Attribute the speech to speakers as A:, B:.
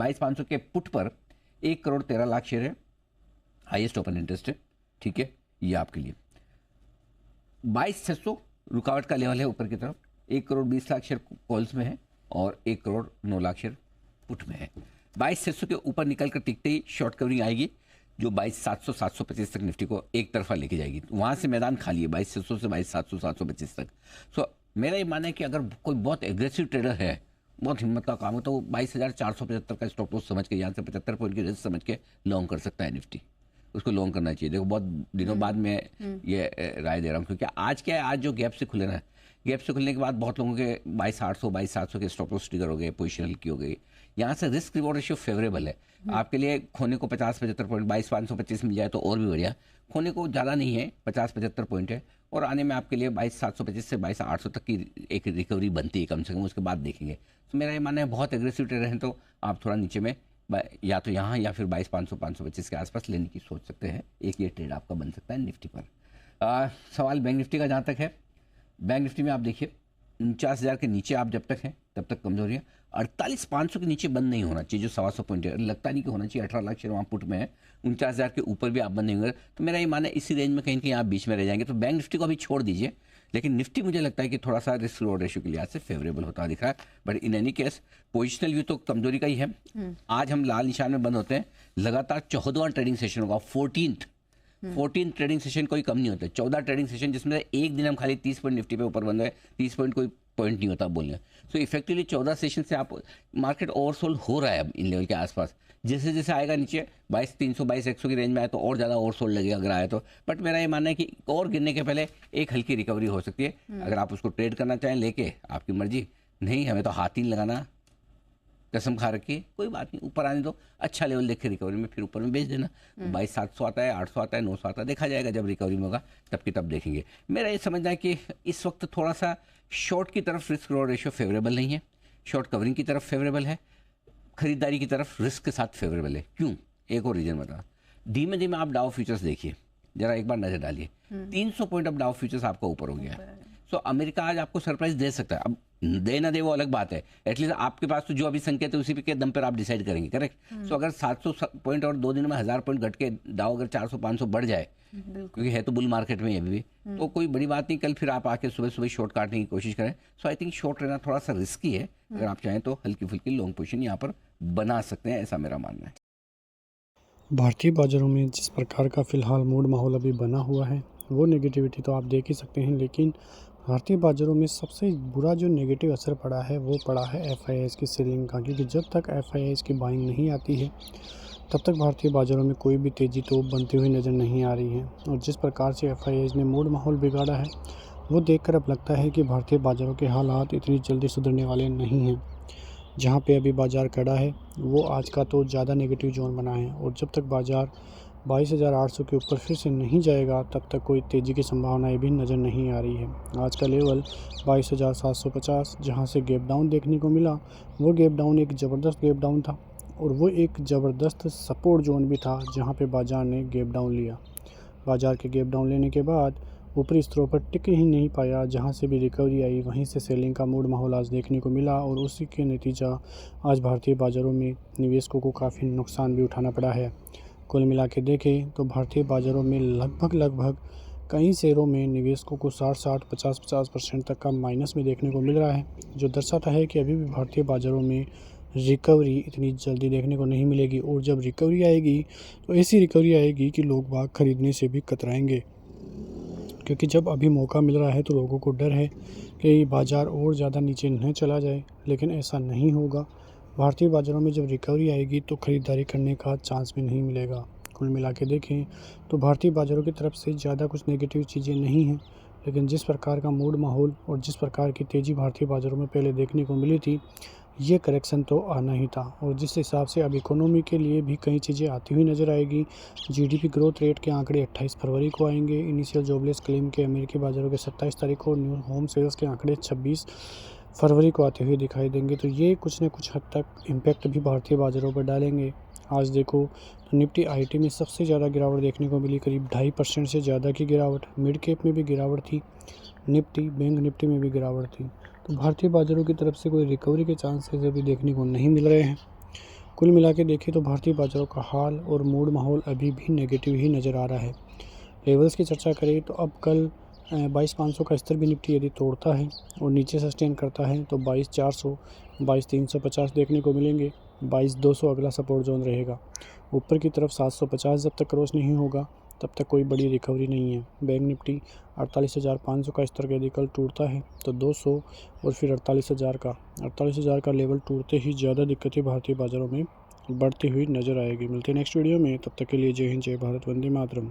A: 22,500 के पुट पर 1,13,00,000 शेयर है, हाईएस्ट ओपन इंटरेस्ट है। ठीक है, ये आपके लिए 22,600 रुकावट का लेवल है ऊपर की तरफ। 1,20,00,000 शेयर कॉल्स में है और 1,09,00,000 शेयर पुट में है। 22,600 के ऊपर निकलकर टिकते ही शॉर्ट कवरिंग आएगी जो 22,700 725 तक निफ्टी को एक तरफा लेके जाएगी। वहां से मैदान खाली है 22,600 से 22,700 725 तक। सो मेरा ये मानना है कि अगर कोई बहुत एग्रेसिव ट्रेडर है, बहुत हिम्मत का काम हो, तो वो 22,475 का स्टॉप लॉस समझ के, यहाँ से 75 पॉइंट की रिस्क समझ के लॉन्ग कर सकता है निफ्टी। उसको लॉन्ग करना चाहिए। देखो बहुत दिनों बाद मैं ये राय दे रहा हूँ, क्योंकि आज क्या है, आज जो गैप से खुले ना, गैप से खुलने के बाद बहुत लोगों के 22,800 22,700 के स्टॉप लॉस ट्रिगर हो गए, पोजीशन हल्की हो गई। यहाँ से रिस्क रिवॉर्ड रेशियो फेवरेबल है आपके लिए। खोने को 50-75 पॉइंट 22,525 मिल जाए तो और भी बढ़िया। खोने को ज़्यादा नहीं है, 50-75 पॉइंट है, और आने में आपके लिए 22,725 से 22,800 तक की एक रिकवरी बनती है कम से कम। उसके बाद देखेंगे। तो मेरा ये मानना है बहुत एग्रेसिव ट्रेडर हैं तो आप थोड़ा नीचे में या तो यहाँ या फिर 22,500 525 के आसपास लेने की सोच सकते हैं। एक ये ट्रेड आपका बन सकता है निफ्टी पर। सवाल बैंक निफ्टी का जहाँ तक है, बैंक निफ्टी में आप देखिए 49,000 के नीचे आप जब तक हैं तब तक कमजोरी है। 48,500 के नीचे बंद नहीं होना चाहिए, जो 125 पॉइंट है। लगता नहीं कि होना चाहिए। 18 लाख शेयर वहाँ पुट में है। 49,000 के ऊपर भी आप बंद नहीं होंगे तो मेरा ये मानना है इसी रेंज में कहीं कहीं आप बीच में रह जाएंगे। तो बैंक निफ्टी को अभी छोड़ दीजिए, लेकिन निफ्टी मुझे लगता है कि थोड़ा सा रिस्क रिवॉर्ड रेशियो के लिहाज से फेवरेबल होता दिख रहा है। But in any case positional view तो कमजोरी का ही है। आज हम लाल निशान में बंद होते हैं। लगातार 14वां ट्रेडिंग सेशन होगा, 14 ट्रेडिंग सेशन कोई कम नहीं होता है। 14 ट्रेडिंग सेशन जिसमें एक दिन हम खाली 30 पॉइंट निफ्टी पे ऊपर बंद है, 30 पॉइंट कोई पॉइंट नहीं होता बोलने। सो इफेक्टिवली 14 सेशन से आप मार्केट ओवरसोल्ड हो रहा है अब इन लेवल के आसपास। जैसे जैसे आएगा नीचे 22,300 22,100 की रेंज में आए तो और ज़्यादा ओवरसोल्ड लगेगा अगर आए तो। बट मेरा ये मानना है कि और गिरने के पहले एक हल्की रिकवरी हो सकती है। अगर आप उसको ट्रेड करना चाहें लेके, आपकी मर्जी। नहीं, हमें तो हाथ ही नहीं लगाना, कसम खा रखी है, कोई बात नहीं, ऊपर आने दो। अच्छा लेवल देख के रिकवरी में फिर ऊपर में बेच देना। 22,700 आता है, 800 आता है, 900 आता है, देखा जाएगा जब रिकवरी में होगा तब की तब देखेंगे। मेरा ये समझना है कि इस वक्त थोड़ा सा शॉर्ट की तरफ रिस्क रिवॉर्ड रेशियो फेवरेबल नहीं है, शॉर्ट कवरिंग की तरफ फेवरेबल है, खरीदारी की तरफ रिस्क के साथ फेवरेबल है। क्यों? एक और रीजन बता। धीमे धीमे आप डाउ फ्यूचर्स देखिए, जरा एक बार नजर डालिए। 300 पॉइंट अब डाउ फ्यूचर्स आपका ऊपर हो गया है। सो अमेरिका आज आपको सरप्राइज दे सकता है। अब दे ना दे वो अलग बात है, एटलीस्ट आपके पास तो जो अभी संकेत है उसी के दम पर आप डिसाइड करेंगे, करेक्ट। सो अगर 700 पॉइंट और 2 दिन में 1000 पॉइंट घट के डाउ अगर 400-500 बढ़ जाए, क्योंकि है तो बुल मार्केट में अभी भी, तो कोई बड़ी बात नहीं। कल फिर आप आके सुबह सुबह शॉर्ट काटने की कोशिश करें। सो आई थिंक शॉर्ट रहना थोड़ा सा रिस्की है। अगर आप चाहें तो हल्की फुल्की लॉन्ग पोजीशन यहाँ पर बना सकते हैं, ऐसा मेरा मानना है।
B: भारतीय बाज़ारों में जिस प्रकार का फ़िलहाल मूड माहौल अभी बना हुआ है, वो नेगेटिविटी तो आप देख ही सकते हैं। लेकिन भारतीय बाज़ारों में सबसे बुरा जो नेगेटिव असर पड़ा है वो पड़ा है एफआईआईज़ की सेलिंग का, क्योंकि जब तक एफआईआईज़ की बाइंग नहीं आती है तब तक भारतीय बाज़ारों में कोई भी तेज़ी तो बनती हुई नज़र नहीं आ रही है। और जिस प्रकार से एफआईआईज़ ने मूड माहौल बिगाड़ा है, वो देखकर अब लगता है कि भारतीय बाज़ारों के हालात इतनी जल्दी सुधरने वाले नहीं हैं। जहाँ पे अभी बाज़ार खड़ा है वो आज का तो ज़्यादा नेगेटिव जोन बना है, और जब तक बाज़ार 22,800 के ऊपर फिर से नहीं जाएगा तब तक कोई तेज़ी की संभावनाएं भी नज़र नहीं आ रही है। आज का लेवल 22,750 जहाँ से गैप डाउन देखने को मिला, वो गैप डाउन एक ज़बरदस्त गैप डाउन था, और वो एक ज़बरदस्त सपोर्ट जोन भी था जहाँ पे बाज़ार ने गैप डाउन लिया। बाज़ार के गैप डाउन लेने के बाद ऊपरी स्तरों पर टिक ही नहीं पाया। जहां से भी रिकवरी आई वहीं से सेलिंग का मूड माहौल आज देखने को मिला, और उसी के नतीजा आज भारतीय बाज़ारों में निवेशकों को काफ़ी नुकसान भी उठाना पड़ा है। कुल मिला के देखें तो भारतीय बाज़ारों में लगभग कई शेयरों में निवेशकों को 60-60 50-50% तक का माइनस में देखने को मिल रहा है, जो दर्शाता है कि अभी भी भारतीय बाज़ारों में रिकवरी इतनी जल्दी देखने को नहीं मिलेगी। और जब रिकवरी आएगी तो ऐसी रिकवरी आएगी कि लोग बाग खरीदने से भी कतराएंगे, क्योंकि जब अभी मौका मिल रहा है तो लोगों को डर है कि बाज़ार और ज़्यादा नीचे न चला जाए, लेकिन ऐसा नहीं होगा। भारतीय बाज़ारों में जब रिकवरी आएगी तो ख़रीदारी करने का चांस भी नहीं मिलेगा। कुल मिला के देखें तो भारतीय बाज़ारों की तरफ से ज़्यादा कुछ नेगेटिव चीज़ें नहीं हैं, लेकिन जिस प्रकार का मूड माहौल और जिस प्रकार की तेज़ी भारतीय बाज़ारों में पहले देखने को मिली थी, ये करेक्शन तो आना ही था। और जिस हिसाब से अब इकोनॉमी के लिए भी कई चीज़ें आती हुई नज़र आएगी। जीडीपी ग्रोथ रेट के आंकड़े 28 फरवरी को आएंगे। इनिशियल जॉबलेस क्लेम के अमेरिकी बाज़ारों के 27 तारीख को, न्यू होम सेल्स के आंकड़े 26 फरवरी को आते हुए दिखाई देंगे। तो ये कुछ न कुछ हद तक इम्पैक्ट भी भारतीय बाज़ारों पर डालेंगे। आज देखो तो निफ्टी आईटी में सबसे ज़्यादा गिरावट देखने को मिली, करीब 2.5% से ज़्यादा की गिरावट। मिड कैप में भी गिरावट थी, निफ्टी बैंक निफ्टी में भी गिरावट थी। तो भारतीय बाज़ारों की तरफ से कोई रिकवरी के चांसेस अभी देखने को नहीं मिल रहे हैं। कुल मिला के देखें तो भारतीय बाज़ारों का हाल और मूड माहौल अभी भी नेगेटिव ही नज़र आ रहा है। लेवल्स की चर्चा करें तो अब कल 22,500 का स्तर भी निफ्टी यदि तोड़ता है और नीचे सस्टेन करता है तो 22,400, 22,350 देखने को मिलेंगे। 22,200 अगला सपोर्ट जोन रहेगा। ऊपर की तरफ 750 जब तक क्रॉस नहीं होगा तब तक कोई बड़ी रिकवरी नहीं है। बैंक निफ्टी 48,500 का स्तर यदि कल टूटता है तो 200 और फिर 48,000 का लेवल टूटते ही ज़्यादा दिक्कतें भारतीय बाज़ारों में बढ़ती हुई नज़र आएगी। मिलते हैं नेक्स्ट वीडियो में, तब तक के लिए जय हिंद, जय भारत, वंदे मातरम।